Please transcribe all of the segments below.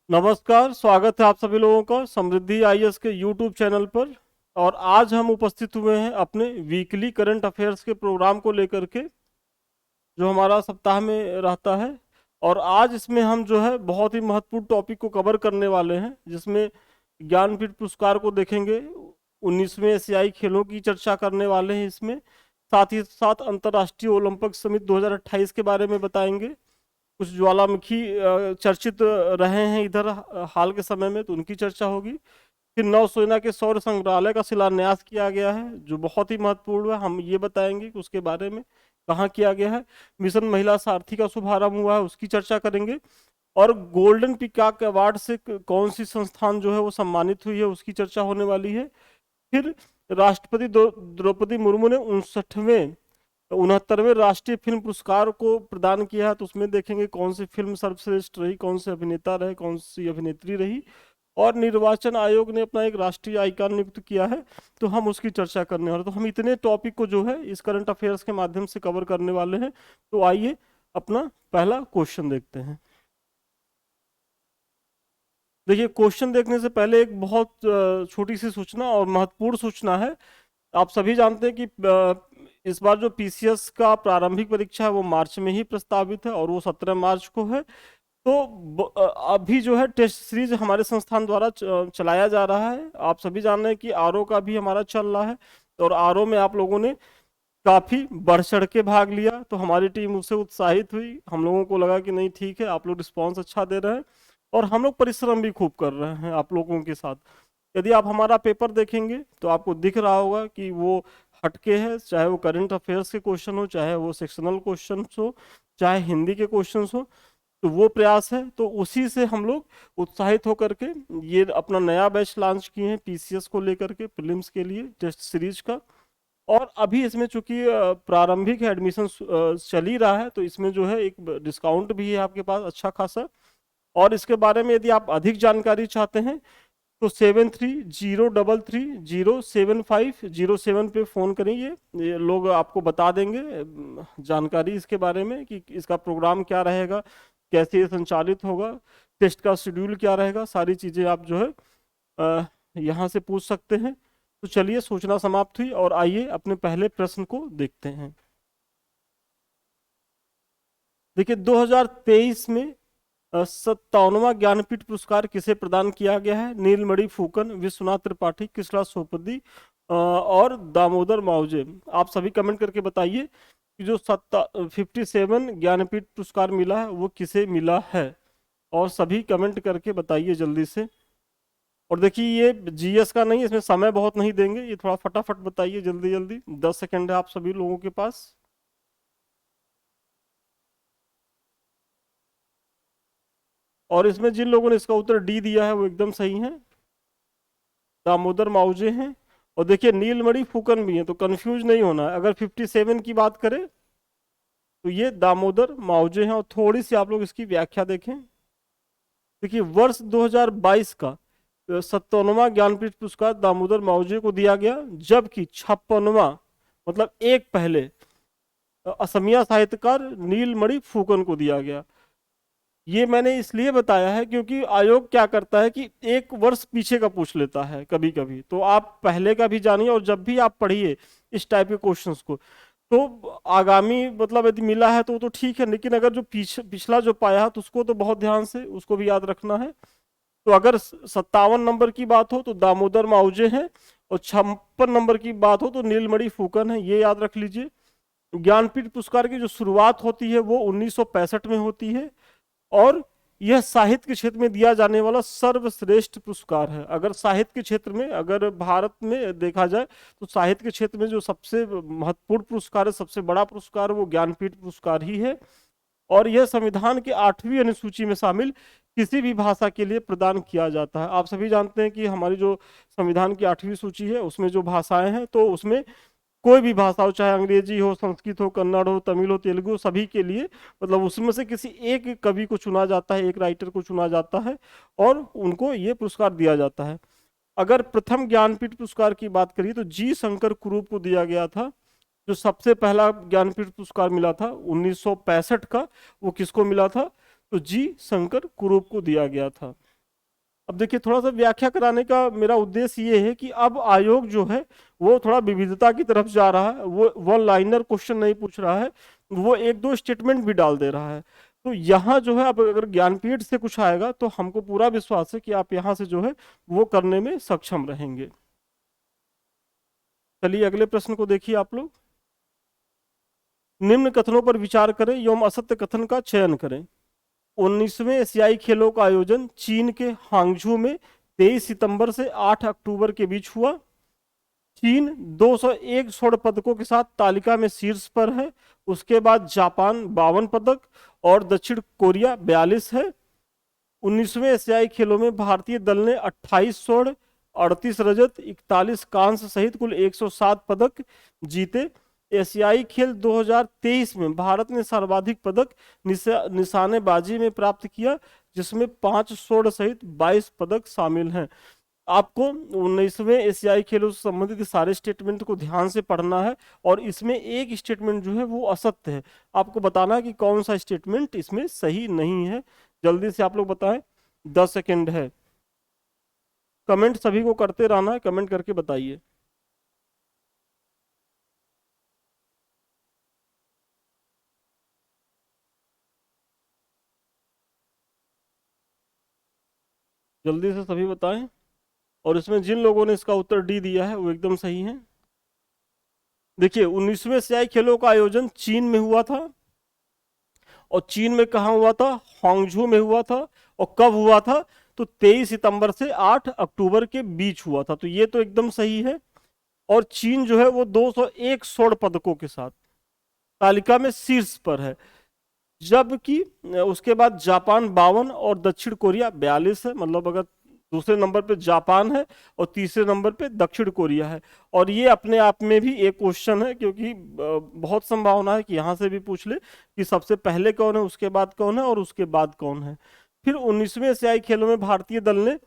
नमस्कार, स्वागत है आप सभी लोगों का समृद्धि आईएएस के यूट्यूब चैनल पर। और आज हम उपस्थित हुए हैं अपने वीकली करंट अफेयर्स के प्रोग्राम को लेकर के, जो हमारा सप्ताह में रहता है। और आज इसमें हम जो है बहुत ही महत्वपूर्ण टॉपिक को कवर करने वाले हैं, जिसमें ज्ञानपीठ पुरस्कार को देखेंगे, 19वें एशियाई खेलों की चर्चा करने वाले हैं इसमें, साथ ही साथ अंतर्राष्ट्रीय ओलंपिक समिति 2028 के बारे में बताएंगे। कुछ ज्वालामुखी चर्चित रहे हैं इधर हाल के समय में, तो उनकी चर्चा होगी। फिर नौसेना के सौर संग्रहालय का शिलान्यास किया गया है, जो बहुत ही महत्वपूर्ण है, हम ये बताएंगे कि उसके बारे में कहाँ किया गया है। मिशन महिला सारथी का शुभारंभ हुआ है, उसकी चर्चा करेंगे। और गोल्डन पिकॉक अवार्ड से कौन सी संस्थान जो है वो सम्मानित हुई है, उसकी चर्चा होने वाली है। फिर राष्ट्रपति द्रौपदी मुर्मू ने 69वें राष्ट्रीय फिल्म पुरस्कार को प्रदान किया है, तो उसमें देखेंगे कौन सी फिल्म सर्वश्रेष्ठ रही, कौन से अभिनेता रहे, कौन सी अभिनेत्री रही। और निर्वाचन आयोग ने अपना एक राष्ट्रीय आइकॉन नियुक्त किया है, तो हम उसकी चर्चा करने वाले। तो हम इतने टॉपिक को जो है इस करंट अफेयर्स के माध्यम से कवर करने वाले हैं। तो आइए अपना पहला क्वेश्चन देखते हैं। देखिए, क्वेश्चन देखने से पहले एक बहुत छोटी सी सूचना और महत्वपूर्ण सूचना है। आप सभी जानते हैं कि इस बार जो पीसीएस का प्रारंभिक परीक्षा है वो मार्च में ही प्रस्तावित है, और वो 17 मार्च को है। तो अभी जो है टेस्ट सीरीज हमारे संस्थान द्वारा चलाया जा रहा है। आप सभी जान रहे हैं कि आरओ का भी हमारा चल रहा है, और आरओ में आप लोगों ने काफी बढ़ चढ़ के भाग लिया, तो हमारी टीम उससे उत्साहित हुई। हम लोगों को लगा कि नहीं, ठीक है, आप लोग रिस्पॉन्स अच्छा दे रहे हैं, और हम लोग परिश्रम भी खूब कर रहे हैं आप लोगों के साथ। यदि आप हमारा पेपर देखेंगे तो आपको दिख रहा होगा कि वो हटके है, चाहे वो करंट अफेयर्स के क्वेश्चन हो, चाहे वो सेक्शनल क्वेश्चन हो, चाहे हिंदी के क्वेश्चन हो। तो वो प्रयास है, तो उसी से हम लोग उत्साहित होकर के ये अपना नया बैच लॉन्च किए हैं पीसीएस को लेकर के, प्रीलिम्स के लिए टेस्ट सीरीज का। और अभी इसमें चूंकि प्रारंभिक एडमिशन चल ही रहा है, तो इसमें जो है एक डिस्काउंट भी है आपके पास अच्छा खासा। और इसके बारे में यदि आप अधिक जानकारी चाहते हैं तो 7303307507 पे फ़ोन करिए। ये लोग आपको बता देंगे जानकारी इसके बारे में कि इसका प्रोग्राम क्या रहेगा, कैसे ये संचालित होगा, टेस्ट का शेड्यूल क्या रहेगा। सारी चीज़ें आप जो है यहाँ से पूछ सकते हैं। तो चलिए, सूचना समाप्त हुई और आइए अपने पहले प्रश्न को देखते हैं। देखिए, 2023 में 57वां ज्ञानपीठ पुरस्कार किसे प्रदान किया गया है? नीलमणि फूकन, विश्वनाथ त्रिपाठी, कृष्णा सोपदी और दामोदर मावजे। आप सभी कमेंट करके बताइए कि जो 57 ज्ञानपीठ पुरस्कार मिला है वो किसे मिला है, और सभी कमेंट करके बताइए जल्दी से। और देखिए, ये जीएस का नहीं, इसमें समय बहुत नहीं देंगे, ये थोड़ा फटाफट बताइए जल्दी जल्दी, 10 सेकंड है आप सभी लोगों के पास। और इसमें जिन लोगों ने इसका उत्तर डी दिया है वो एकदम सही है, दामोदर मावजे हैं। और देखिए, नीलमणि फूकन भी है, तो कंफ्यूज नहीं होना है। अगर 57 की बात करें तो ये दामोदर मावजे हैं। और थोड़ी सी आप लोग इसकी व्याख्या देखें। देखिए, वर्ष 2022 का 57वां ज्ञानपीठ पुरस्कार दामोदर मावजे को दिया गया, जबकि 56वां, मतलब एक पहले, असमिया साहित्यकार नीलमणि फूकन को दिया गया। ये मैंने इसलिए बताया है क्योंकि आयोग क्या करता है कि एक वर्ष पीछे का पूछ लेता है कभी कभी, तो आप पहले का भी जानिए, और जब भी आप पढ़िए इस टाइप के क्वेश्चंस को, तो आगामी मतलब यदि मिला है तो ठीक है, लेकिन अगर जो पिछला जो पाया है तो उसको तो बहुत ध्यान से उसको भी याद रखना है। तो अगर 57 नंबर की बात हो तो दामोदर मावजे हैं, और 56 नंबर की बात हो तो नीलमणि फूकन है, ये याद रख लीजिए। ज्ञानपीठ पुरस्कार की जो शुरुआत होती है वो 1965 में होती है, और यह साहित्य के क्षेत्र में दिया जाने वाला सर्वश्रेष्ठ पुरस्कार है। अगर साहित्य के क्षेत्र में, अगर भारत में देखा जाए तो साहित्य के क्षेत्र में जो सबसे महत्वपूर्ण पुरस्कार है, सबसे बड़ा पुरस्कार, वो ज्ञानपीठ पुरस्कार ही है। और यह संविधान के 8वीं अनुसूची में शामिल किसी भी भाषा के लिए प्रदान किया जाता है। आप सभी जानते हैं कि हमारी जो संविधान की 8वीं सूची है उसमें जो भाषाएं हैं, तो उसमें कोई भी भाषा हो, चाहे अंग्रेजी हो, संस्कृत हो, कन्नड़ हो, तमिल हो, तेलुगु, सभी के लिए, मतलब उसमें से किसी एक कवि को चुना जाता है, एक राइटर को चुना जाता है, और उनको ये पुरस्कार दिया जाता है। अगर प्रथम ज्ञानपीठ पुरस्कार की बात करिए तो जी शंकर कुरूप को दिया गया था। जो सबसे पहला ज्ञानपीठ पुरस्कार मिला था 1965 का, वो किसको मिला था? तो जी शंकर कुरूप को दिया गया था। अब देखिए, थोड़ा सा व्याख्या कराने का मेरा उद्देश्य ये है कि अब आयोग जो है वो थोड़ा विविधता की तरफ जा रहा है, वो वन लाइनर क्वेश्चन नहीं पूछ रहा है, वो एक दो स्टेटमेंट भी डाल दे रहा है। तो यहाँ जो है, अब अगर ज्ञानपीठ से कुछ आएगा तो हमको पूरा विश्वास है कि आप यहाँ से जो है वो करने में सक्षम रहेंगे। चलिए अगले प्रश्न को देखिए आप लोग। निम्न कथनों पर विचार करें एवं असत्य कथन का चयन करें। 19वें एशियाई खेलों का आयोजन चीन के हांगझू में 23 सितंबर से 8 अक्टूबर के बीच हुआ। चीन 201 स्वर्ण पदकों के साथ तालिका में शीर्ष पर है। उसके बाद जापान 52 पदक और दक्षिण कोरिया 42 है। 19वें एशियाई खेलों में भारतीय दल ने 28 स्वर्ण, 38 रजत, 41 कांस्य सहित कुल 107 पदक जीते। एशियाई खेल 2023 में भारत ने सर्वाधिक पदक निशानेबाजी में प्राप्त किया, जिसमें 5 स्वर्ण सहित 22 पदक शामिल हैं। आपको 19वें एशियाई खेलों से संबंधित सारे स्टेटमेंट को ध्यान से पढ़ना है, और इसमें एक स्टेटमेंट जो है वो असत्य है। आपको बताना है कि कौन सा स्टेटमेंट इसमें सही नहीं है। जल्दी से आप लोग बताएं, 10 सेकेंड है। कमेंट सभी को करते रहना है, कमेंट करके बताइए। जल्दी से सभी बताएं। और इसमें जिन लोगों ने इसका उत्तर डी दिया है वो एकदम सही है। देखिए, 19वें एशियाई खेलों का आयोजन चीन में हुआ था, और चीन में कहाँ हुआ था? हांगझू में हुआ था। और कब हुआ था? तो 23 सितंबर से 8 अक्टूबर के बीच हुआ था। तो ये तो एकदम सही है। और चीन जो है वो 201 स्वर्ण पदकों के साथ तालिका में शीर्ष पर है, जबकि उसके बाद जापान 52 और दक्षिण कोरिया 42 है। मतलब अगर दूसरे नंबर पे जापान है और तीसरे नंबर पे दक्षिण कोरिया है। और ये अपने आप में भी एक क्वेश्चन है, क्योंकि बहुत संभावना है कि यहाँ से भी पूछ ले कि सबसे पहले कौन है, उसके बाद कौन है और उसके बाद कौन है। फिर 19वें एशियाई खेलों में भारतीय दल ने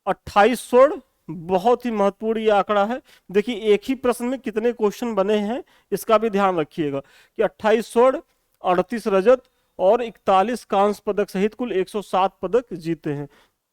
28 स्वर्ण, बहुत ही महत्वपूर्ण ये आंकड़ा है। देखिए, एक ही प्रश्न में कितने क्वेश्चन बने हैं इसका भी ध्यान रखिएगा कि 28 स्वर्ण, 38 रजत और 41 कांस्य पदक सहित कुल 107 पदक जीते हैं।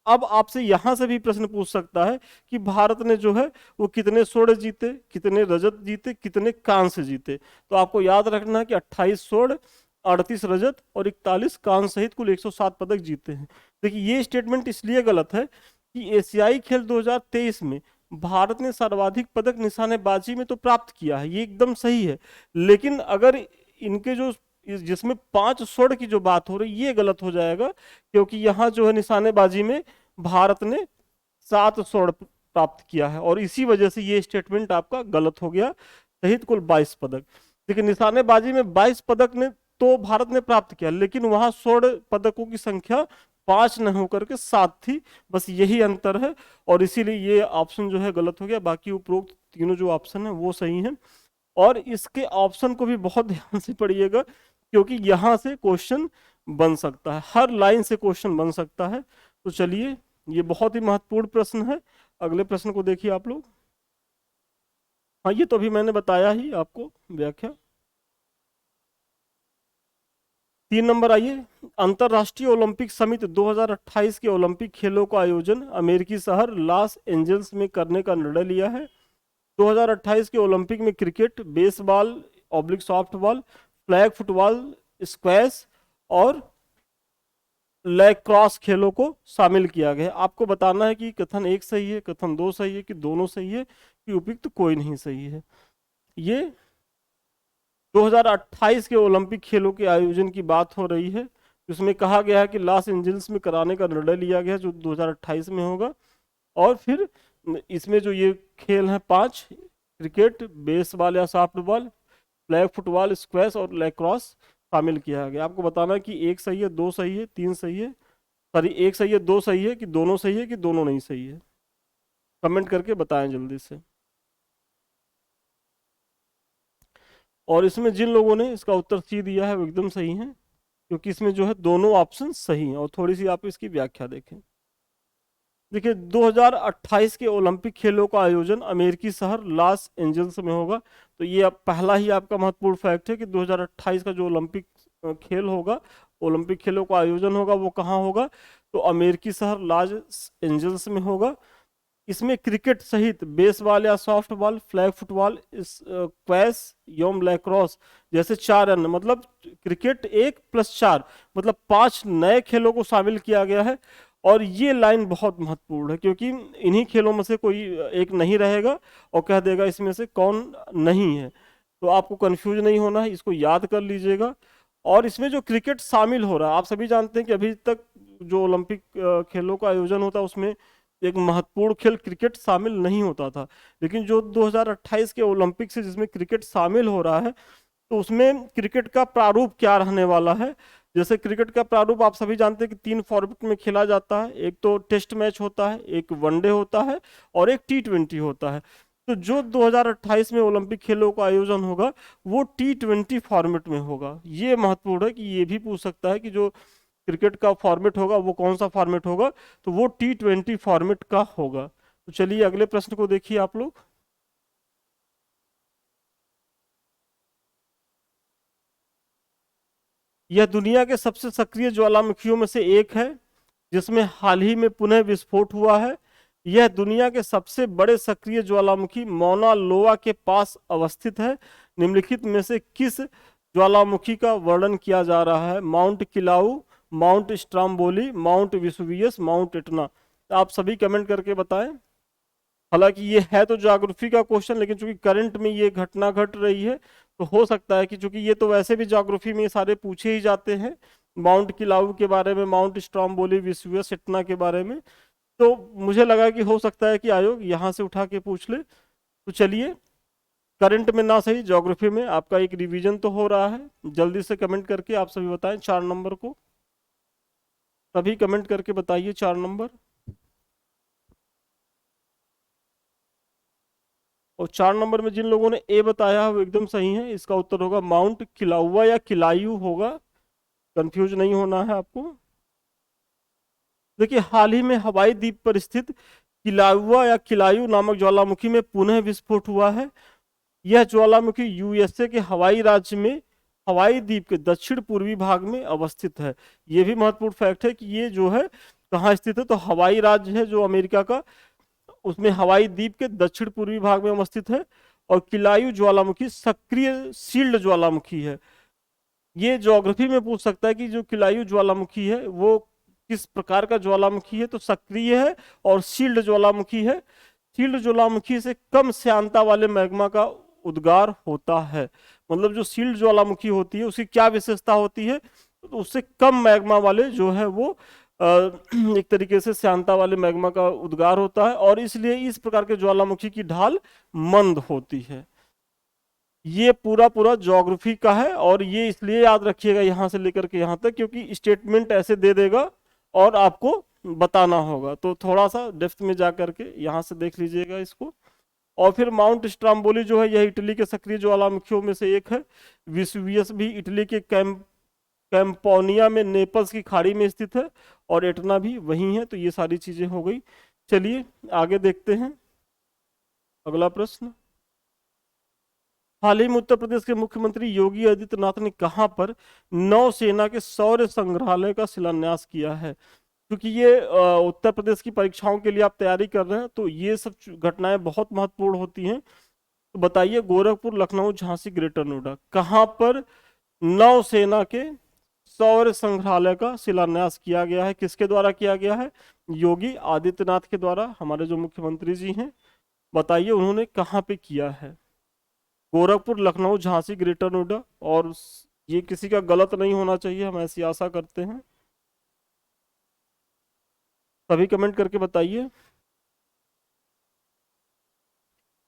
अब आपसे यहां से भी प्रश्न पूछ सकता है कि भारत ने जो है वो कितने स्वर्ण जीते, कितने रजत जीते, कितने कांस्य जीते। तो आपको याद रखना है कि 28 स्वर्ण, 38 रजत और 41 कांस्य सहित कुल 107 पदक जीते हैं। देखिए, ये स्टेटमेंट इसलिए गलत है कि एशियाई खेल 2023 में भारत ने सर्वाधिक पदक निशानेबाजी में तो प्राप्त किया है, ये एकदम सही है। लेकिन अगर इनके जो जिसमें 5 स्वर्ण की जो बात हो रही है, ये गलत हो जाएगा, क्योंकि यहाँ जो है निशानेबाजी में भारत ने 7 स्वर्ण प्राप्त किया है, और इसी वजह से ये स्टेटमेंट आपका गलत हो गया। सहित कुल 22 पदक। देखिए, निशानेबाजी में 22 पदक ने तो भारत ने प्राप्त किया, लेकिन वहां स्वर्ण पदकों की संख्या 5 न होकर के 7 थी। बस यही अंतर है, और इसीलिए ये ऑप्शन जो है गलत हो गया। बाकी उपरोक्त तीनों जो ऑप्शन है वो सही है। और इसके ऑप्शन को भी बहुत ध्यान से पढ़िएगा, क्योंकि यहां से क्वेश्चन बन सकता है, हर लाइन से क्वेश्चन बन सकता है। तो चलिए, ये बहुत ही महत्वपूर्ण प्रश्न है। अगले प्रश्न को देखिए आप लोग। हाँ, ये तो अभी मैंने बताया ही आपको व्याख्या। 3 नंबर आइए। अंतरराष्ट्रीय ओलंपिक समिति 2028 के ओलंपिक खेलों का आयोजन अमेरिकी शहर लॉस एंजल्स में करने का निर्णय लिया है। 2028 के ओलंपिक में cricket, baseball oblique softball, flag football, squash और लैक्रोस खेलों को शामिल किया गया है। आपको बताना है कि कथन 1 सही है, कथन 2 सही है, कि दोनों सही है, कि उपयुक्त कोई नहीं सही है। ये 2028 के ओलंपिक खेलों के आयोजन की बात हो रही है, जिसमें कहा गया है कि लॉस एंजल्स में कराने का निर्णय लिया गया, जो 2028 में होगा। और फिर इसमें जो ये खेल हैं 5, क्रिकेट, बेसबॉल या सॉफ्टबॉल, फ्लैग फुटबॉल, स्क्वैश और लैक्रोस शामिल किया गया। आपको बताना है कि 1 सही है, 2 सही है, 3 सही है, सॉरी 1 सही है, 2 सही है, कि दोनों सही है, कि दोनों नहीं सही है। कमेंट करके बताएं जल्दी से। और इसमें जिन लोगों ने इसका उत्तर सी दिया है वो एकदम सही है, क्योंकि इसमें जो है दोनों ऑप्शन सही हैं। और थोड़ी सी आप इसकी व्याख्या देखें। देखिए, 2028 के ओलंपिक खेलों का आयोजन अमेरिकी शहर लॉस एंजल्स में होगा। तो ये अब पहला ही आपका महत्वपूर्ण फैक्ट है कि 2028 का जो ओलंपिक खेल होगा ओलंपिक खेलों का आयोजन होगा वो कहाँ होगा, तो अमेरिकी शहर लॉस एंजल्स में होगा। इसमें क्रिकेट सहित बेसबॉल या सॉफ्टबॉल, फ्लैग फुटबॉल, क्वैश, योम लैक्रोस जैसे 4 अन्य, मतलब क्रिकेट 1+4, मतलब 5 नए खेलों को शामिल किया गया है। और ये लाइन बहुत महत्वपूर्ण है क्योंकि इन्हीं खेलों में से कोई एक नहीं रहेगा और कह देगा इसमें से कौन नहीं है। तो आपको कंफ्यूज नहीं होना है, इसको याद कर लीजिएगा। और इसमें जो क्रिकेट शामिल हो रहा है, आप सभी जानते हैं कि अभी तक जो ओलंपिक खेलों का आयोजन होता है उसमें एक महत्वपूर्ण खेल क्रिकेट शामिल नहीं होता था। लेकिन जो 2028 के ओलंपिक से जिसमें क्रिकेट शामिल हो रहा है, तो उसमें क्रिकेट का प्रारूप क्या रहने वाला है। जैसे क्रिकेट का प्रारूप आप सभी जानते हैं कि 3 फॉर्मेट में खेला जाता है, एक तो टेस्ट मैच होता है, एक वनडे होता है और एक T20 होता है। तो जो 2028 में ओलंपिक खेलों का आयोजन होगा वो T20 फॉर्मेट में होगा। ये महत्वपूर्ण है कि ये भी पूछ सकता है कि जो क्रिकेट का फॉर्मेट होगा वो कौन सा फॉर्मेट होगा, तो वो T20 फॉर्मेट का होगा। तो चलिए अगले प्रश्न को देखिए आप लोग। यह दुनिया के सबसे सक्रिय ज्वालामुखियों में से एक है जिसमें हाल ही में पुनः विस्फोट हुआ है। यह दुनिया के सबसे बड़े सक्रिय ज्वालामुखी मौना लोआ के पास अवस्थित है। निम्नलिखित में से किस ज्वालामुखी का वर्णन किया जा रहा है? Mount Kilauea, Mount Stromboli, Mount Vesuvius, Mount Etna. आप सभी कमेंट करके बताएं। हालांकि ये है तो ज्योग्राफी का क्वेश्चन, लेकिन चूंकि करंट में ये घटना घट रही है तो हो सकता है कि चूंकि ये तो वैसे भी ज्योग्राफी में ये सारे पूछे ही जाते हैं, माउंट किलाउ के बारे में, माउंट स्ट्रॉम्बोली, विसुवियस, इटना के बारे में, तो मुझे लगा कि हो सकता है कि आयोग यहाँ से उठा के पूछ ले। तो चलिए, करंट में ना सही ज्योग्राफी में आपका एक रिवीजन तो हो रहा है। जल्दी से कमेंट करके आप सभी बताएं 4 नंबर को। सभी कमेंट करके बताइए 4 नंबर। और 4 नंबर में जिन लोगों ने ए बताया है वो एकदम सही है। इसका उत्तर होगा माउंट किलाउआ या किलायू होगा। कंफ्यूज नहीं होना है आपको। देखिए, हाल ही में हवाई द्वीप पर स्थित किलाउआ या किलायू नामक ज्वालामुखी में पुनः विस्फोट हुआ है। यह ज्वालामुखी यूएसए के हवाई राज्य में हवाई द्वीप के दक्षिण पूर्वी भाग में अवस्थित है। यह भी महत्वपूर्ण फैक्ट है कि ये जो है कहाँ स्थित है, तो हवाई राज्य है जो अमेरिका का, उसमें हवाई द्वीप के दक्षिण पूर्वी भाग में अवस्थित है। और किलायू ज्वालामुखी सक्रिय शील्ड ज्वालामुखी है। ये ज्योग्राफी में पूछ सकता है कि जो किलायू ज्वालामुखी है वो किस प्रकार का ज्वालामुखी है, तो सक्रिय है और शील्ड ज्वालामुखी है। शील्ड ज्वालामुखी से कम श्यानता वाले मैग्मा का उद्गार होता है। मतलब जो शील्ड ज्वालामुखी होती है उसकी क्या विशेषता होती है, तो उससे कम मैग्मा वाले जो है वो एक तरीके से श्यानता वाले मैग्मा का उद्गार होता है, और इसलिए इस प्रकार के ज्वालामुखी की ढाल मंद होती है। ये पूरा पूरा ज्योग्राफी का है, और ये इसलिए याद रखिएगा यहाँ से लेकर के यहाँ तक, क्योंकि स्टेटमेंट ऐसे दे देगा और आपको बताना होगा। तो थोड़ा सा डेप्थ में जा करके यहाँ से देख लीजिएगा इसको। और फिर माउंट स्ट्राम्बोली जो है यह इटली के सक्रिय ज्वालामुखियों में से एक है। विसुवियस भी इटली के कैंपोनिया में नेपल्स की खाड़ी में स्थित है, और एटना भी वही है। तो ये सारी चीजें हो गई। चलिए आगे देखते हैं अगला प्रश्न। हाल ही में उत्तर प्रदेश के मुख्यमंत्री योगी आदित्यनाथ ने कहां पर नौसेना के शौर्य संग्रहालय का शिलान्यास किया है? क्योंकि ये उत्तर प्रदेश की परीक्षाओं के लिए आप तैयारी कर रहे हैं तो ये सब घटनाएं बहुत महत्वपूर्ण होती हैं। तो बताइए, गोरखपुर, लखनऊ, झांसी, ग्रेटर नोएडा, कहां पर नौसेना के शौर्य संग्रहालय का शिलान्यास किया गया है? किसके द्वारा किया गया है? योगी आदित्यनाथ के द्वारा, हमारे जो मुख्यमंत्री जी हैं। बताइए उन्होंने कहाँ पे किया है? गोरखपुर, लखनऊ, झांसी, ग्रेटर नोएडा। और ये किसी का गलत नहीं होना चाहिए, हम ऐसी आशा करते हैं। सभी कमेंट करके बताइए।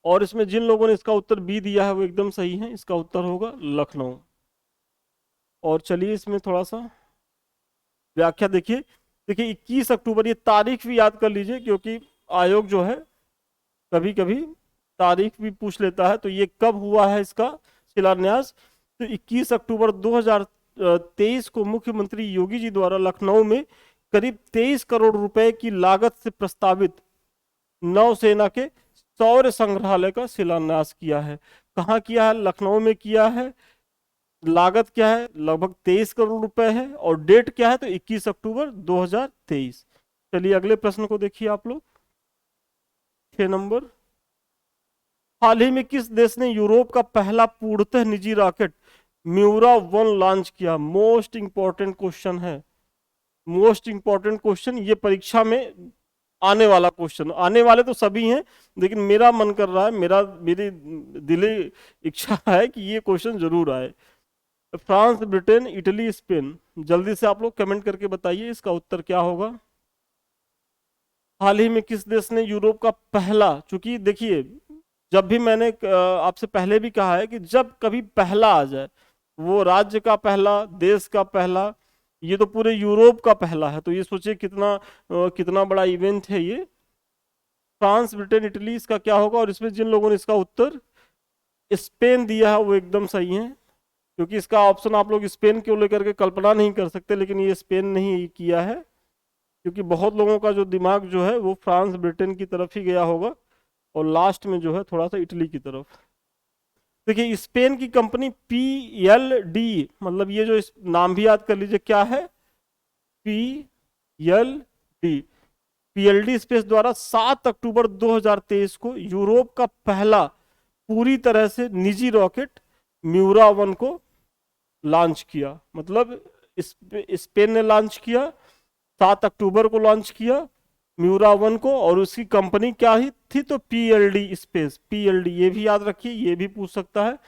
और इसमें जिन लोगों ने इसका उत्तर बी दिया है वो एकदम सही है। इसका उत्तर होगा लखनऊ। और चलिए इसमें थोड़ा सा व्याख्या देखिए। देखिए 21 अक्टूबर, ये तारीख भी याद कर लीजिए क्योंकि आयोग जो है कभी कभी तारीख भी पूछ लेता है। तो ये कब हुआ है इसका शिलान्यास? तो 21 अक्टूबर 2023 को मुख्यमंत्री योगी जी द्वारा लखनऊ में करीब 23 करोड़ रुपए की लागत से प्रस्तावित नौसेना के शौर्य संग्रहालय का शिलान्यास किया है। कहाँ किया है? लखनऊ में किया है। लागत क्या है, लगभग 23 करोड़ रुपए है, और डेट क्या है, तो 21 अक्टूबर 2023। चलिए अगले प्रश्न को देखिए आप लोग, 6 नंबर। हाल ही में किस देश ने यूरोप का पहला पूर्णतः निजी रॉकेट म्यूरा 1 लॉन्च किया? मोस्ट इंपॉर्टेंट क्वेश्चन है, मोस्ट इंपॉर्टेंट क्वेश्चन, ये परीक्षा में आने वाला क्वेश्चन। आने वाले तो सभी हैं, लेकिन मेरा मन कर रहा है, मेरी दिली इच्छा है कि ये क्वेश्चन जरूर आए। फ्रांस, ब्रिटेन, इटली, स्पेन, जल्दी से आप लोग कमेंट करके बताइए इसका उत्तर क्या होगा। हाल ही में किस देश ने यूरोप का पहला, चूंकि देखिए जब भी मैंने आपसे पहले भी कहा है कि जब कभी पहला आ जाए, वो राज्य का पहला, देश का पहला, ये तो पूरे यूरोप का पहला है, तो ये सोचिए कितना बड़ा इवेंट है ये। फ्रांस, ब्रिटेन, इटली, इसका क्या होगा? और इसमें जिन लोगों ने इसका उत्तर स्पेन दिया है वो एकदम सही है, क्योंकि इसका ऑप्शन आप लोग स्पेन को लेकर के कल्पना नहीं कर सकते, लेकिन ये स्पेन नहीं किया है, क्योंकि बहुत लोगों का जो दिमाग जो है वो फ्रांस, ब्रिटेन की तरफ ही गया होगा, और लास्ट में जो है थोड़ा सा इटली की तरफ। देखिए स्पेन की कंपनी PLD, मतलब ये जो इस नाम भी याद कर लीजिए, क्या है? PLD। PLD स्पेस द्वारा 7 अक्टूबर 2023 को यूरोप का पहला पूरी तरह से निजी रॉकेट म्यूरा 1 को लॉन्च किया। मतलब स्पेन ने लॉन्च किया, 7 अक्टूबर को लॉन्च किया म्यूरा 1 को, और उसकी कंपनी क्या ही थी, तो PLD स्पेस, PLD ये भी याद रखिए, ये भी पूछ सकता है।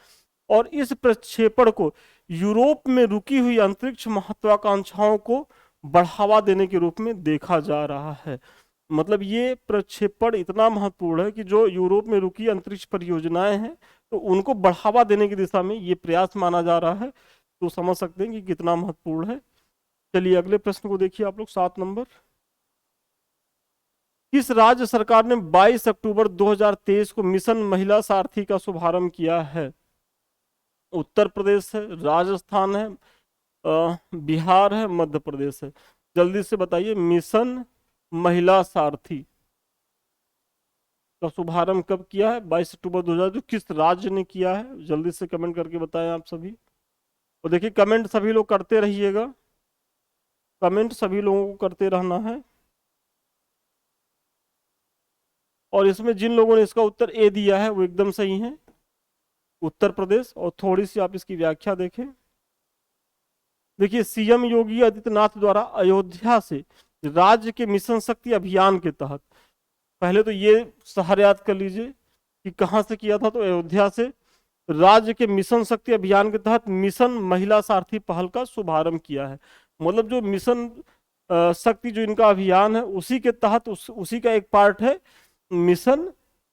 और इस प्रक्षेपण को यूरोप में रुकी हुई अंतरिक्ष महत्वाकांक्षाओं को बढ़ावा देने के रूप में देखा जा रहा है। मतलब ये प्रक्षेपण इतना महत्वपूर्ण है कि जो यूरोप में रुकी अंतरिक्ष परियोजनाएं हैं, तो उनको बढ़ावा देने की दिशा में ये प्रयास माना जा रहा है, तो समझ सकते हैं कि कितना महत्वपूर्ण है। चलिए अगले प्रश्न को देखिए आप लोग, 7 नंबर। किस राज्य सरकार ने 22 अक्टूबर 2023 को मिशन महिला सारथी का शुभारंभ किया है? उत्तर प्रदेश है, राजस्थान है, बिहार है, मध्य प्रदेश है। जल्दी से बताइए, मिशन महिला सारथी का शुभारंभ कब किया है? 22 अक्टूबर 2000, किस राज्य ने किया है? जल्दी से कमेंट करके बताएं आप सभी। और देखिए कमेंट सभी लोग करते रहिएगा, कमेंट सभी लोगों को करते रहना है। और इसमें जिन लोगों ने इसका उत्तर ए दिया है वो एकदम सही है, उत्तर प्रदेश। और थोड़ी सी आप इसकी व्याख्या देखें। देखिए CM योगी आदित्यनाथ द्वारा अयोध्या से राज्य के मिशन शक्ति अभियान के तहत, पहले तो ये शहर याद कर लीजिए कि कहाँ से किया था, तो अयोध्या से राज्य के मिशन शक्ति अभियान के तहत मिशन महिला सारथी पहल का शुभारंभ किया है। मतलब जो मिशन शक्ति जो इनका अभियान है, उसी के तहत उसी का एक पार्ट है मिशन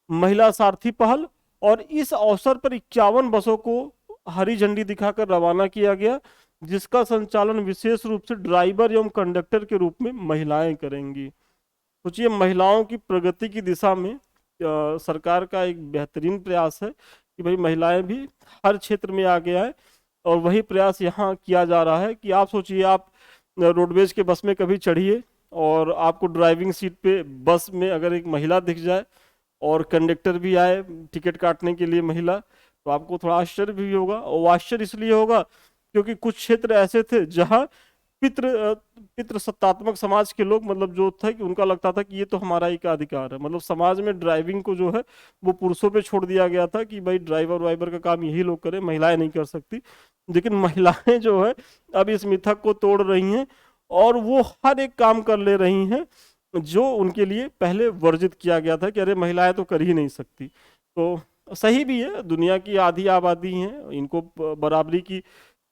महिला सारथी पहल। और इस अवसर पर 51 बसों को हरी झंडी दिखाकर रवाना किया गया, जिसका संचालन विशेष रूप से ड्राइवर एवं कंडक्टर के रूप में महिलाएं करेंगी। सोचिए महिलाओं की प्रगति की दिशा में सरकार का एक बेहतरीन प्रयास है कि भाई महिलाएं भी हर क्षेत्र में आगे आए, और वही प्रयास यहाँ किया जा रहा है कि आप सोचिए, आप रोडवेज के बस में कभी चढ़िए और आपको ड्राइविंग सीट पे बस में अगर एक महिला दिख जाए और कंडक्टर भी आए टिकट काटने के लिए महिला, तो आपको थोड़ा आश्चर्य भी होगा। और वो आश्चर्य इसलिए होगा क्योंकि कुछ क्षेत्र ऐसे थे जहाँ पितृ सत्तात्मक समाज के लोग, मतलब जो था कि उनका लगता था कि ये तो हमारा ही का अधिकार है। मतलब समाज में ड्राइविंग को जो है वो पुरुषों पे छोड़ दिया गया था कि भाई ड्राइवर वाइवर का काम यही लोग करें, महिलाएं नहीं कर सकती। लेकिन महिलाएं जो है अब इस मिथक को तोड़ रही हैं, और वो हर एक काम कर ले रही हैं जो उनके लिए पहले वर्जित किया गया था कि अरे महिलाएं तो कर ही नहीं सकती। तो सही भी है, दुनिया की आधी आबादी है, इनको बराबरी की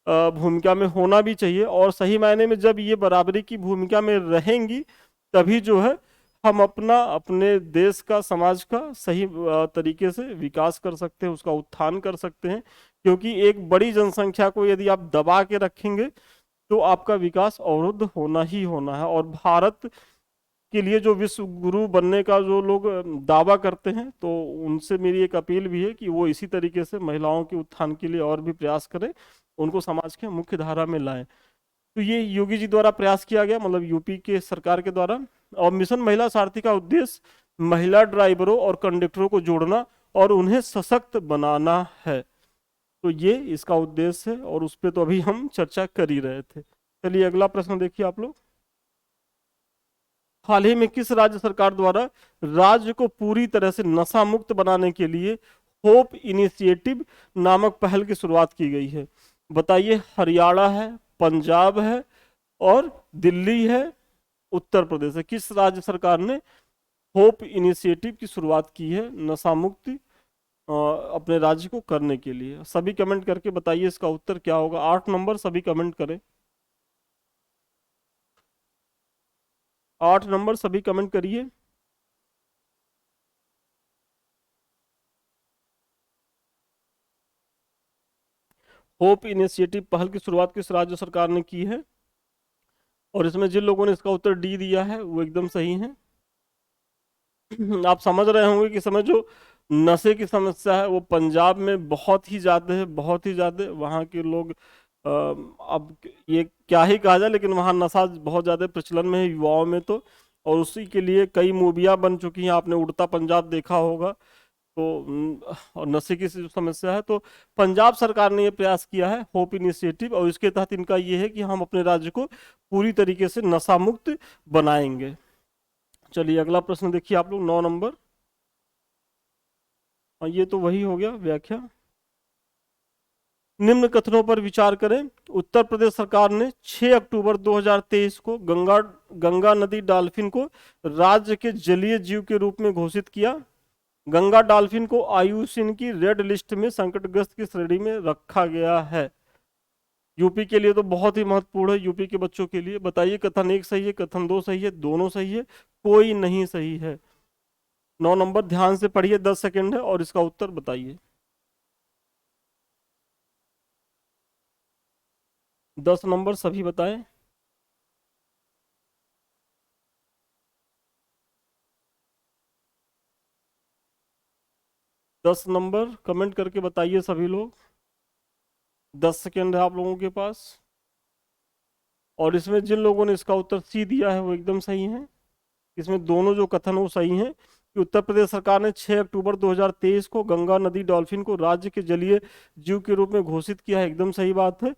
भूमिका में होना भी चाहिए। और सही मायने में जब ये बराबरी की भूमिका में रहेंगी, तभी जो है हम अपने देश का, समाज का सही तरीके से विकास कर सकते हैं, उसका उत्थान कर सकते हैं। क्योंकि एक बड़ी जनसंख्या को यदि आप दबा के रखेंगे तो आपका विकास अवरुद्ध होना ही होना है। और भारत के लिए जो विश्व गुरु बनने का जो लोग दावा करते हैं, तो उनसे मेरी एक अपील भी है कि वो इसी तरीके से महिलाओं के उत्थान के लिए और भी प्रयास करें, उनको समाज के मुख्य धारा में लाएं। तो ये योगी जी द्वारा प्रयास किया गया, मतलब यूपी के सरकार के द्वारा। और मिशन महिला सारथी का उद्देश्य महिला ड्राइवरों और कंडक्टरों को जोड़ना और उन्हें सशक्त बनाना है। तो ये इसका उद्देश्य है और उस पे तो अभी हम चर्चा कर ही रहे थे। चलिए अगला प्रश्न देखिए आप लोग। हाल ही में किस राज्य सरकार द्वारा राज्य को पूरी तरह से नशा मुक्त बनाने के लिए होप इनिशिएटिव नामक पहल की शुरुआत की गई है? बताइए, हरियाणा है, पंजाब है और दिल्ली है, उत्तर प्रदेश है। किस राज्य सरकार ने होप इनिशिएटिव की शुरुआत की है नशा मुक्ति अपने राज्य को करने के लिए? सभी कमेंट करके बताइए इसका उत्तर क्या होगा। 8 नंबर, सभी कमेंट करें। 8 नंबर, सभी कमेंट करिए। होप इनिशिएटिव पहल की शुरुआत किस राज्य सरकार ने की है? और इसमें जिन लोगों ने इसका उत्तर डी दिया है वो एकदम सही है। आप समझ रहे होंगे कि इस समय जो नशे की समस्या है वो पंजाब में बहुत ही ज्यादा है, बहुत ही ज्यादा। वहाँ के लोग अब ये क्या ही कहा जाए, लेकिन वहाँ नशा बहुत ज्यादा प्रचलन में है युवाओं में तो। और उसी के लिए कई मूवियाँ बन चुकी हैं, आपने उड़ता पंजाब देखा होगा। तो और नशे की जो समस्या है, तो पंजाब सरकार ने ये प्रयास किया है होप इनिशिएटिव, और इसके तहत इनका ये है कि हम अपने राज्य को पूरी तरीके से नशा मुक्त बनाएंगे। चलिए अगला प्रश्न देखिए आप लोग, 9 नंबर। और ये तो वही हो गया व्याख्या। निम्न कथनों पर विचार करें। उत्तर प्रदेश सरकार ने 6 अक्टूबर 2023 को गंगा नदी डॉल्फिन को राज्य के जलीय जीव के रूप में घोषित किया। गंगा डॉल्फिन को IUCN की रेड लिस्ट में संकटग्रस्त की श्रेणी में रखा गया है। यूपी के लिए तो बहुत ही महत्वपूर्ण है, यूपी के बच्चों के लिए। बताइए, कथन 1 सही है, कथन 2 सही है, दोनों सही है, कोई नहीं सही है? 9 नंबर, ध्यान से पढ़िए, 10 सेकंड है और इसका उत्तर बताइए। 10 नंबर, सभी बताएं। 10 नंबर, कमेंट करके बताइए सभी लोग। 10 सेकंड है आप लोगों के पास। और इसमें जिन लोगों ने इसका उत्तर सी दिया है वो एकदम सही है। इसमें दोनों जो कथन वो सही हैं कि उत्तर प्रदेश सरकार ने 6 अक्टूबर 2023 को गंगा नदी डॉल्फिन को राज्य के जलीय जीव के रूप में घोषित किया है, एकदम सही बात है।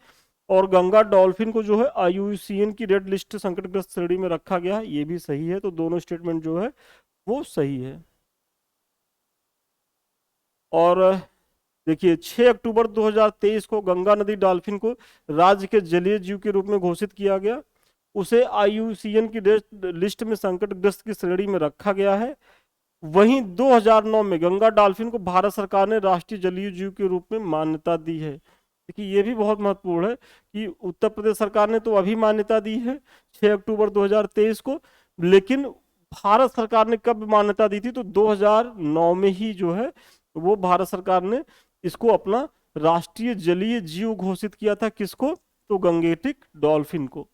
और गंगा डॉल्फिन को जो है IUCN की रेड लिस्ट संकटग्रस्त श्रेणी में रखा गया है, ये भी सही है। तो दोनों स्टेटमेंट जो है वो सही है। और देखिए, 6 अक्टूबर 2023 को गंगा नदी डॉल्फिन को राज्य के जलीय जीव के रूप में घोषित किया गया। उसे IUCN की लिस्ट में संकटग्रस्त की श्रेणी में रखा गया है। वहीं 2009 में गंगा डॉल्फिन को भारत सरकार ने राष्ट्रीय जलीय जीव के रूप में मान्यता दी है। देखिए, ये भी बहुत महत्वपूर्ण है कि उत्तर प्रदेश सरकार ने तो अभी मान्यता दी है 6 अक्टूबर 2023 को, लेकिन भारत सरकार ने कब मान्यता दी थी? तो 2009 में ही जो है वो भारत सरकार ने इसको अपना राष्ट्रीय जलीय जीव घोषित किया था। किसको? तो गंगेटिक डॉल्फिन को।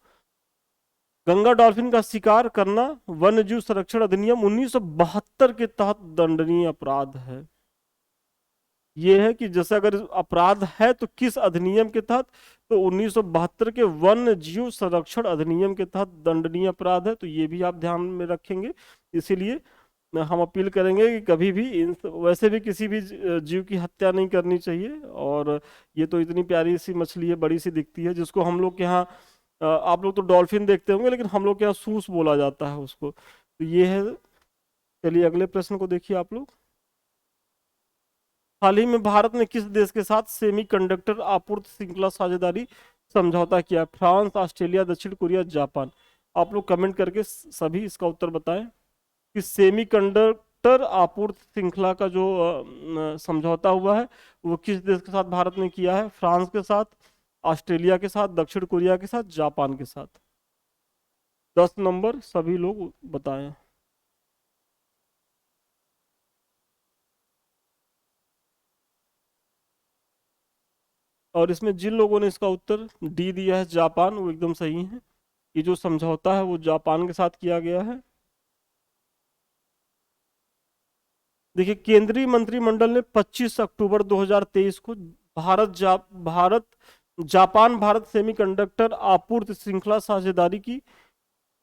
गंगा डॉल्फिन का शिकार करना वन्य जीव संरक्षण अधिनियम 1972 के तहत दंडनीय अपराध है। यह है कि जैसे अगर अपराध है तो किस अधिनियम के तहत? तो 1972 के वन्य जीव संरक्षण अधिनियम के तहत दंडनीय अपराध है। तो ये भी आप ध्यान में रखेंगे। इसीलिए हम अपील करेंगे कि कभी भी वैसे भी किसी भी जीव की हत्या नहीं करनी चाहिए। और ये तो इतनी प्यारी सी मछली है, बड़ी सी दिखती है, जिसको हम लोग के यहाँ आप लोग तो डॉल्फिन देखते होंगे, लेकिन हम लोग के यहाँ सूस बोला जाता है उसको। तो ये है। चलिए अगले प्रश्न को देखिए आप लोग। हाल ही में भारत ने किस देश के साथ सेमीकंडक्टर आपूर्ति श्रृंखला साझेदारी समझौता किया? फ्रांस, ऑस्ट्रेलिया, दक्षिण कोरिया, जापान। आप लोग कमेंट करके सभी इसका उत्तर बताएं कि सेमीकंडक्टर आपूर्ति श्रृंखला का जो समझौता हुआ है वो किस देश के साथ भारत ने किया है? फ्रांस के साथ, ऑस्ट्रेलिया के साथ, दक्षिण कोरिया के साथ, जापान के साथ। 10 नंबर, सभी लोग बताएं। और इसमें जिन लोगों ने इसका उत्तर डी दिया है जापान, वो एकदम सही है। ये जो समझौता है वो जापान के साथ किया गया है। देखिए, केंद्रीय मंत्रिमंडल ने 25 अक्टूबर 2023 को भारत जापान भारत सेमीकंडक्टर आपूर्ति श्रृंखला साझेदारी की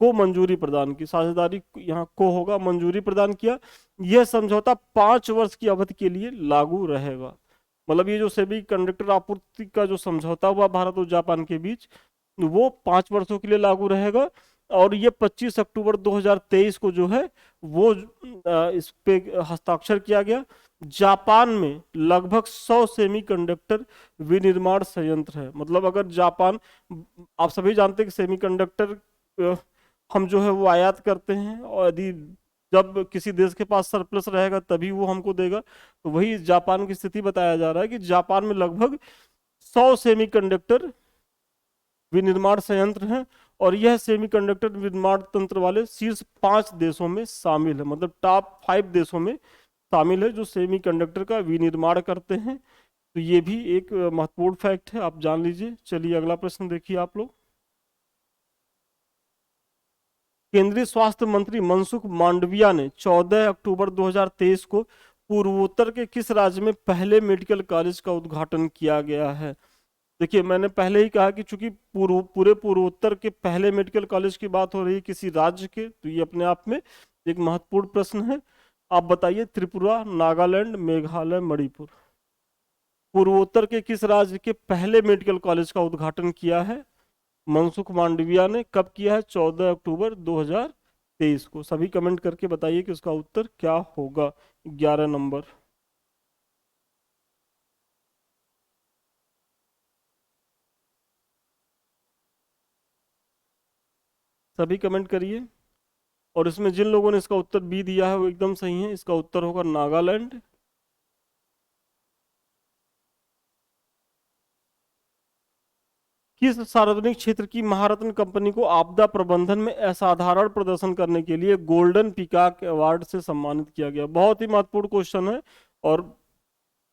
को मंजूरी प्रदान की। साझेदारी यहाँ को होगा, मंजूरी प्रदान किया। यह समझौता 5 वर्ष की अवधि के लिए लागू रहेगा। मतलब ये जो सेमी कंडक्टर आपूर्ति का जो समझौता हुआ भारत और जापान के बीच, वो 5 वर्षों के लिए लागू रहेगा। और ये 25 अक्टूबर 2023 को जो है वो इस पे हस्ताक्षर किया गया। जापान में लगभग 100 सेमीकंडक्टर विनिर्माण संयंत्र है। मतलब अगर जापान, आप सभी जानते हैं कि सेमीकंडक्टर हम जो है वो आयात करते हैं, और यदि जब किसी देश के पास सरप्लस रहेगा तभी वो हमको देगा। तो वही जापान की स्थिति बताया जा रहा है कि जापान में लगभग 100 सेमीकंडक्टर विनिर्माण संयंत्र हैं, और यह सेमीकंडक्टर निर्माण तंत्र वाले शीर्ष 5 देशों में शामिल है। मतलब टॉप 5 देशों में शामिल है जो सेमीकंडक्टर का विनिर्माण करते हैं। तो ये भी एक महत्वपूर्ण फैक्ट है, आप जान लीजिए। चलिए अगला प्रश्न देखिए आप लोग। केंद्रीय स्वास्थ्य मंत्री मनसुख मांडविया ने 14 अक्टूबर 2023 को पूर्वोत्तर के किस राज्य में पहले मेडिकल कॉलेज का उद्घाटन किया गया है? देखिए, मैंने पहले ही कहा कि चूंकि पूरे पूर्वोत्तर के पहले मेडिकल कॉलेज की बात हो रही है किसी राज्य के, तो ये अपने आप में एक महत्वपूर्ण प्रश्न है। आप बताइए, त्रिपुरा, नागालैंड, मेघालय, मणिपुर। पूर्वोत्तर के किस राज्य के पहले मेडिकल कॉलेज का उद्घाटन किया है मनसुख मांडविया ने? कब किया है? 14 अक्टूबर 2023 को। सभी कमेंट करके बताइए कि उसका उत्तर क्या होगा। 11 नंबर। सभी कमेंट करिए। और इसमें जिन लोगों ने इसका उत्तर बी दिया है वो एकदम सही है। इसका उत्तर होगा नागालैंड। किस सार्वजनिक क्षेत्र की महारत्न कंपनी को आपदा प्रबंधन में असाधारण प्रदर्शन करने के लिए गोल्डन पीकॉक अवार्ड से सम्मानित किया गया? बहुत ही महत्वपूर्ण क्वेश्चन है। और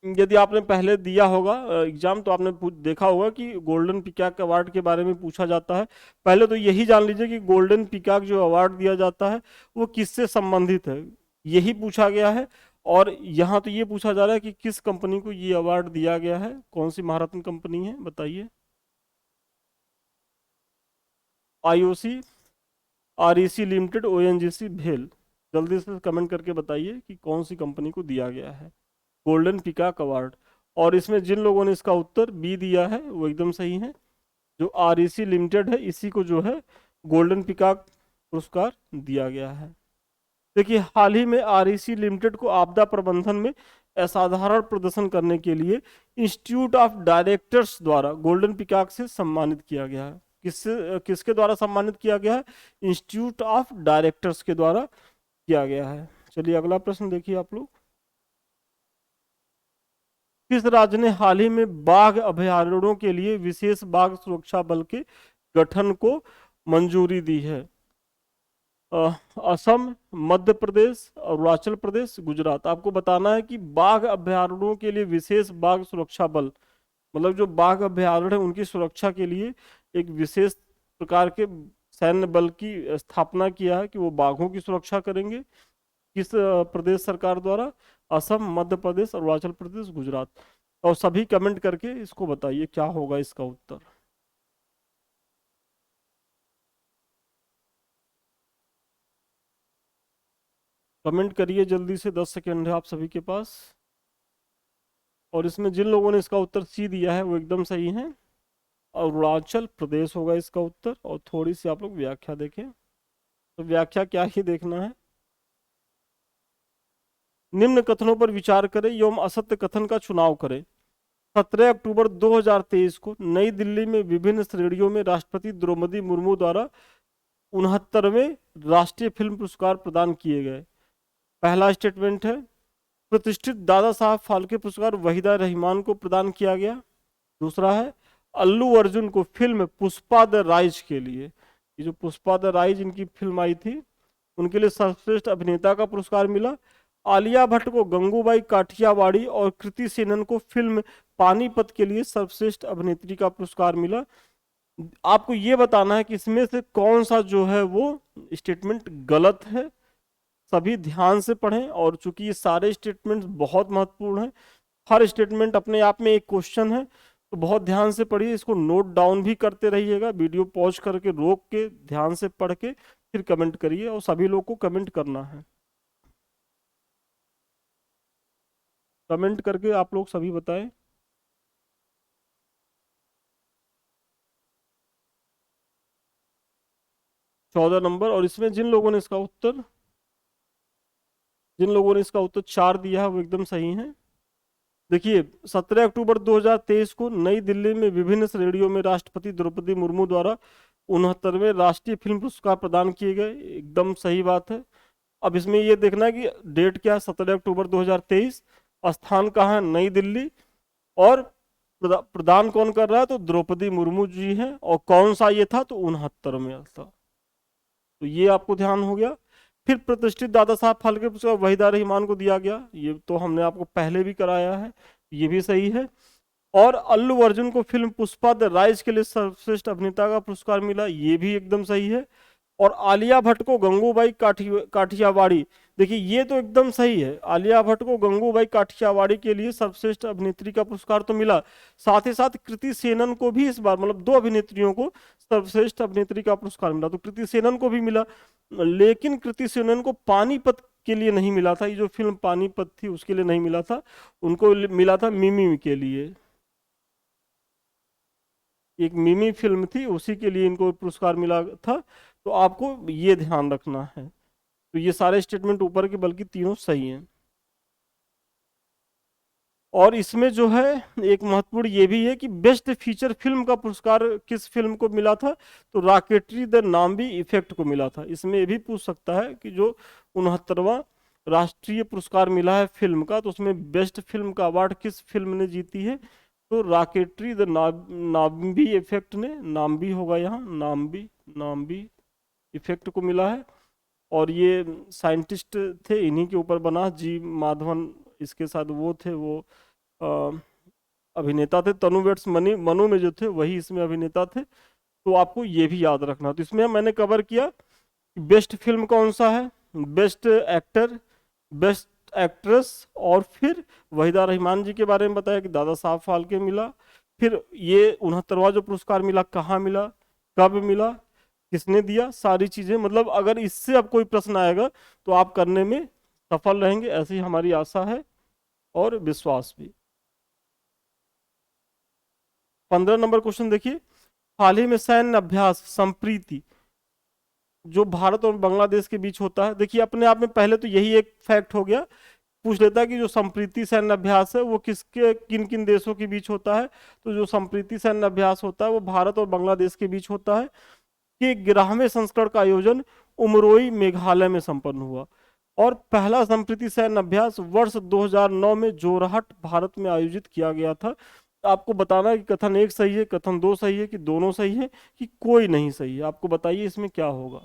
यदि आपने पहले दिया होगा एग्जाम, तो आपने देखा होगा कि गोल्डन पीकॉक अवार्ड के बारे में पूछा जाता है। पहले तो यही जान लीजिए कि गोल्डन पीकॉक जो अवार्ड दिया जाता है वो किससे संबंधित है, यही पूछा गया है। और यहाँ तो ये पूछा जा रहा है कि किस कंपनी को ये अवार्ड दिया गया है, कौन सी महारत्न कंपनी है, बताइए। आईओसी, आरईसी लिमिटेड, ओएनजीसी, भेल। जल्दी से कमेंट करके बताइए कि कौन सी कंपनी को दिया गया है गोल्डन पीकॉक अवार्ड। और इसमें जिन लोगों ने इसका उत्तर बी दिया है वो एकदम सही है। जो आरईसी लिमिटेड है, इसी को जो है गोल्डन पीकॉक पुरस्कार दिया गया है। देखिए, हाल ही में आरईसी लिमिटेड को आपदा प्रबंधन में असाधारण प्रदर्शन करने के लिए इंस्टीट्यूट ऑफ डायरेक्टर्स द्वारा गोल्डन पीकॉक से सम्मानित किया गया है। किसके द्वारा सम्मानित किया गया है? इंस्टीट्यूट ऑफ डायरेक्टर्स के द्वारा किया गया है। चलिए अगला प्रश्न देखिए आप लोग। किस राज्य ने हाल ही में बाघ अभयारण्यों के लिए विशेष बाघ सुरक्षा बल के गठन को मंजूरी दी है? असम, मध्य प्रदेश, अरुणाचल प्रदेश, गुजरात। आपको बताना है कि बाघ अभयारण्यों के लिए विशेष बाघ सुरक्षा बल, मतलब जो बाघ अभयारण्य है उनकी सुरक्षा के लिए एक विशेष प्रकार के सैन्य बल की स्थापना किया है कि वो बाघों की सुरक्षा करेंगे। किस प्रदेश सरकार द्वारा? असम, मध्य प्रदेश, अरुणाचल प्रदेश, गुजरात। और सभी कमेंट करके इसको बताइए क्या होगा इसका उत्तर। कमेंट करिए जल्दी से, 10 सेकेंड है आप सभी के पास। और इसमें जिन लोगों ने इसका उत्तर सी दिया है वो एकदम सही है। अरुणाचल प्रदेश होगा इसका उत्तर। और थोड़ी सी आप लोग व्याख्या देखें। तो व्याख्या क्या ही देखना है। निम्न कथनों पर विचार करें एवं असत्य कथन का चुनाव करें। 17 अक्टूबर 2023 को नई दिल्ली में विभिन्न श्रेणियों में राष्ट्रपति द्रौपदी मुर्मू द्वारा 69वें राष्ट्रीय फिल्म पुरस्कार प्रदान किए गए। पहला स्टेटमेंट है, प्रतिष्ठित दादा साहब फाल्के पुरस्कार वहीदा रहमान को प्रदान किया गया। दूसरा है, अल्लू अर्जुन को फिल्म पुष्पा द राइज के लिए, ये जो पुष्पा द राइज इनकी फिल्म आई थी, उनके लिए सर्वश्रेष्ठ अभिनेता का पुरस्कार मिला। आलिया भट्ट को गंगूबाई काठियावाड़ी और कृति सेनन को फिल्म पानीपत के लिए सर्वश्रेष्ठ अभिनेत्री का पुरस्कार मिला। आपको ये बताना है कि इसमें से कौन सा जो है वो स्टेटमेंट गलत है। सभी ध्यान से पढ़ें, और चूंकि ये सारे स्टेटमेंट्स बहुत महत्वपूर्ण हैं, हर स्टेटमेंट अपने आप में एक क्वेश्चन है, तो बहुत ध्यान से पढ़िए। इसको नोट डाउन भी करते रहिएगा, वीडियो पॉज करके रोक के ध्यान से पढ़ के फिर कमेंट करिए, और सभी लोग को कमेंट करना है। कमेंट करके आप लोग सभी बताएं। 14 नंबर। और इसमें जिन लोगों ने इसका उत्तर 4 दिया है वो एकदम सही है। देखिए 17 अक्टूबर 2023 को नई दिल्ली में विभिन्न श्रेणियों में राष्ट्रपति द्रौपदी मुर्मू द्वारा 69वें राष्ट्रीय फिल्म पुरस्कार प्रदान किए गए, एकदम सही बात है। अब इसमें ये देखना है कि डेट क्या है, 17 अक्टूबर 2023, स्थान कहाँ है, नई दिल्ली, और प्रदान कौन कर रहा है, तो द्रौपदी मुर्मू जी हैं, और कौन सा ये था, तो 69 था। तो ये आपको ध्यान हो गया। फिर प्रतिष्ठित दादा साहब फाल्के पुरस्कार वहीदा रहमान को दिया गया, ये तो हमने आपको पहले भी कराया है, ये भी सही है। और अल्लू अर्जुन को फिल्म पुष्पा द राइज के लिए सर्वश्रेष्ठ अभिनेता का पुरस्कार मिला, ये भी एकदम सही है। और आलिया भट्ट को गंगूबाई काठियावाड़ी, देखिए ये तो एकदम सही है, आलिया भट्ट को गंगूबाई काठियावाड़ी के लिए सर्वश्रेष्ठ अभिनेत्री का पुरस्कार तो मिला, साथ ही साथ कृति सेनन को भी इस बार, मतलब 2 अभिनेत्रियों को सर्वश्रेष्ठ अभिनेत्री का पुरस्कार मिला, तो कृति सेनन को भी मिला। लेकिन कृति सेनन को पानीपत के लिए नहीं मिला था, ये जो फिल्म पानीपत थी उसके लिए नहीं मिला था, उनको मिला था मिमी के लिए, एक मिमी फिल्म थी उसी के लिए इनको पुरस्कार मिला था। तो आपको ये ध्यान रखना है। तो ये सारे स्टेटमेंट ऊपर के बल्कि तीनों सही हैं। और इसमें जो है एक महत्वपूर्ण ये भी है कि बेस्ट फीचर फिल्म का पुरस्कार किस फिल्म को मिला था, तो रॉकेटरी द नाम्बी इफेक्ट को मिला था। इसमें ये भी पूछ सकता है कि जो 69वां राष्ट्रीय पुरस्कार मिला है फिल्म का, तो उसमें बेस्ट फिल्म का अवार्ड किस फिल्म ने जीती है, तो रॉकेटरी द नाम्बी इफेक्ट ने, नाम्बी होगा यहाँ, नाम्बी नाम्बी इफेक्ट को मिला है। और ये साइंटिस्ट थे, इन्हीं के ऊपर बना, जी माधवन इसके साथ वो थे, वो अ, अभिनेता थे, तनु वेट्स मनु में जो थे वही इसमें अभिनेता थे। तो आपको ये भी याद रखना। तो इसमें मैंने कवर किया बेस्ट फिल्म कौन सा है, बेस्ट एक्टर, बेस्ट एक्ट्रेस, और फिर वहीदा रहमान जी के बारे में बताया कि दादा साहब फाल्के मिला। फिर ये 69वां जो पुरस्कार मिला कहाँ मिला, कब मिला, किसने दिया, सारी चीजें, मतलब अगर इससे अब कोई प्रश्न आएगा तो आप करने में सफल रहेंगे, ऐसी हमारी आशा है और विश्वास भी। 15 नंबर क्वेश्चन देखिए, हाल ही में सैन्य अभ्यास संप्रीति जो भारत और बांग्लादेश के बीच होता है, देखिए अपने आप में पहले तो यही एक फैक्ट हो गया, पूछ लेता है कि जो संप्रीति सैन्य अभ्यास है वो किसके किन किन देशों के बीच होता है, तो जो संप्रीति सैन्य अभ्यास होता है वो भारत और बांग्लादेश के बीच होता है। कि 11वें संस्करण का आयोजन उमरोई मेघालय में संपन्न हुआ, और पहला संप्रीति सैन्य अभ्यास वर्ष 2009 में जोरहट भारत में आयोजित किया गया था। आपको बताना है कि कथन 1 सही है, कथन 2 सही है, कि दोनों सही है, कि कोई नहीं सही है, आपको बताइए इसमें क्या होगा।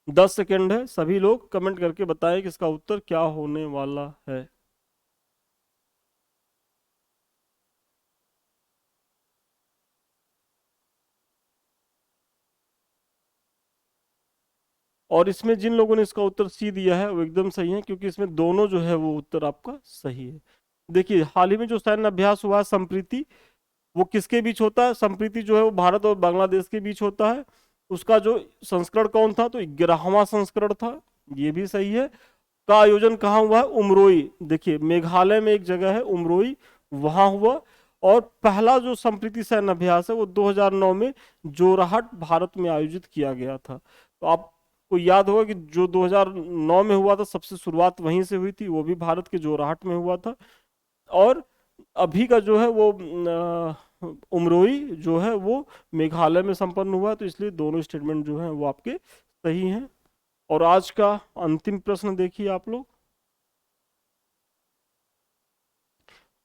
10 सेकेंड है, सभी लोग कमेंट करके बताएं कि इसका उत्तर क्या होने वाला है। और इसमें जिन लोगों ने इसका उत्तर सी दिया है वो एकदम सही है, क्योंकि इसमें दोनों जो है वो उत्तर आपका सही है। देखिए हाल ही में जो सैन्य अभ्यास हुआ है संप्रीति, वो किसके बीच होता है, संप्रीति जो है वो भारत और बांग्लादेश के बीच होता है। उसका जो संस्करण कौन था, तो 11वां संस्करण था, ये भी सही है। का आयोजन कहाँ हुआ है, उमरोई, देखिए मेघालय में एक जगह है उमरोई, वहां हुआ। और पहला जो संप्रीति सैन्य अभ्यास है वो 2009 में जोरहाट भारत में आयोजित किया गया था। तो आपको याद होगा कि जो 2009 में हुआ था सबसे शुरुआत वहीं से हुई थी, वो भी भारत के जोरहाट में हुआ था। और अभी का जो है वो उमरोई जो है वो मेघालय में संपन्न हुआ, तो इसलिए दोनों स्टेटमेंट जो हैं वो आपके सही हैं। और आज का अंतिम प्रश्न देखिए आप लोग,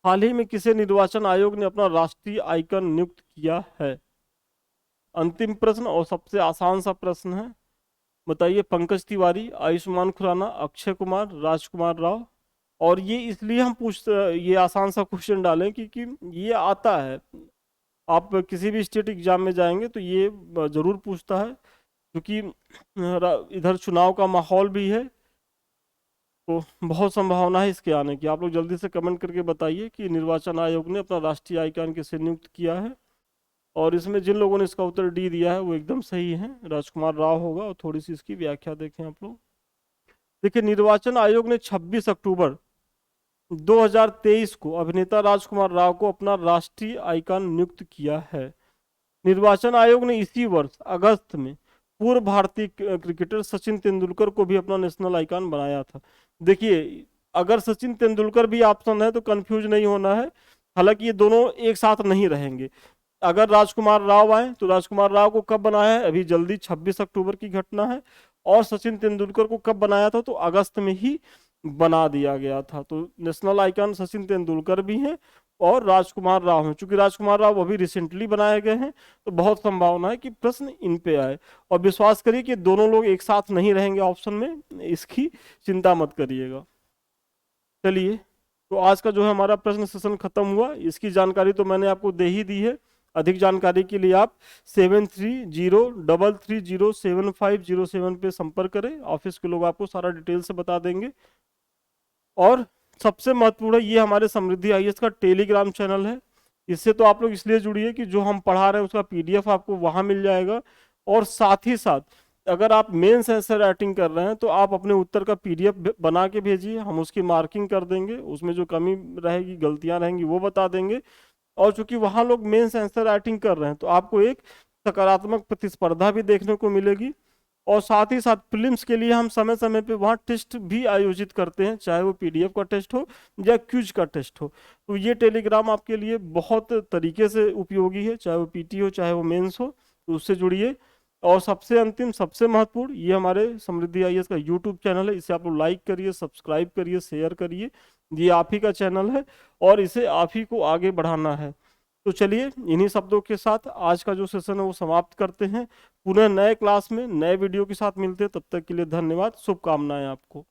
हाल ही में किसे निर्वाचन आयोग ने अपना राष्ट्रीय आइकन नियुक्त किया है। अंतिम प्रश्न और सबसे आसान सा प्रश्न है, बताइए। पंकज तिवारी, आयुष्मान खुराना, अक्षय कुमार, राजकुमार राव। और ये इसलिए हम ये आसान सा क्वेश्चन डालें क्योंकि ये आता है, आप किसी भी स्टेट एग्जाम में जाएंगे तो ये जरूर पूछता है, क्योंकि इधर चुनाव का माहौल भी है, तो बहुत संभावना है इसके आने की। आप लोग जल्दी से कमेंट करके बताइए कि निर्वाचन आयोग ने अपना राष्ट्रीय आइकन किसे नियुक्त किया है। और इसमें जिन लोगों ने इसका उत्तर डी दिया है वो एकदम सही है, राजकुमार राव होगा। और थोड़ी सी इसकी व्याख्या देखें आप लोग। देखिए निर्वाचन आयोग ने 26 अक्टूबर 2023 को अभिनेता राजकुमार राव को अपना राष्ट्रीय आइकन नियुक्त किया है। निर्वाचन आयोग ने इसी वर्ष अगस्त में पूर्व भारतीय क्रिकेटर सचिन तेंदुलकर को भी अपना नेशनल आइकॉन बनाया था। देखिए, अगर सचिन तेंदुलकर भी ऑप्शन है तो कंफ्यूज नहीं होना है, हालांकि ये दोनों एक साथ नहीं रहेंगे। अगर राजकुमार राव आए तो राजकुमार राव को कब बनाया है, अभी जल्दी 26 अक्टूबर की घटना है। और सचिन तेंदुलकर को कब बनाया था, तो अगस्त में ही बना दिया गया था। तो नेशनल आइकॉन सचिन तेंदुलकर भी हैं और राजकुमार राव हैं। चूंकि राजकुमार राव अभी रिसेंटली बनाए गए हैं तो बहुत संभावना है कि प्रश्न इन पे आए। और विश्वास करिए कि दोनों लोग एक साथ नहीं रहेंगे ऑप्शन में, इसकी चिंता मत करिएगा। चलिए, तो आज का जो है हमारा प्रश्न सेशन खत्म हुआ। इसकी जानकारी तो मैंने आपको दे ही दी है। अधिक जानकारी के लिए आप 7303307507 पे संपर्क करें। ऑफिस के लोग आपको सारा डिटेल से बता देंगे। और सबसे महत्वपूर्ण है, ये हमारे समृद्धि आईएएस का टेलीग्राम चैनल है। इससे तो आप लोग इसलिए जुड़िए कि जो हम पढ़ा रहे हैं उसका पीडीएफ आपको वहां मिल जाएगा। और साथ ही साथ अगर आप मेंस आंसर राइटिंग कर रहे हैं तो आप अपने उत्तर का पीडीएफ बना के भेजिए, हम उसकी मार्किंग कर देंगे, उसमें जो कमी रहेगी, गलतियां रहेंगी वो बता देंगे। और चूंकि वहां लोग मेंस आंसर राइटिंग कर रहे हैं तो आपको एक सकारात्मक प्रतिस्पर्धा भी देखने को मिलेगी। और साथ ही साथ प्रीलिम्स के लिए हम समय समय पे वहाँ टेस्ट भी आयोजित करते हैं, चाहे वो पीडीएफ का टेस्ट हो या क्विज का टेस्ट हो। तो ये टेलीग्राम आपके लिए बहुत तरीके से उपयोगी है, चाहे वो पीटी हो चाहे वो मेंस हो, तो उससे जुड़िए। और सबसे अंतिम, सबसे महत्वपूर्ण, ये हमारे समृद्धि आईएएस का यूट्यूब चैनल है, इसे आप लोग लाइक करिए, सब्सक्राइब करिए, शेयर करिए। ये आप ही का चैनल है और इसे आप ही को आगे बढ़ाना है। तो चलिए, इन्हीं शब्दों के साथ आज का जो सेशन है वो समाप्त करते हैं। पुनः नए क्लास में नए वीडियो के साथ मिलते हैं, तब तक के लिए धन्यवाद, शुभकामनाएं आपको।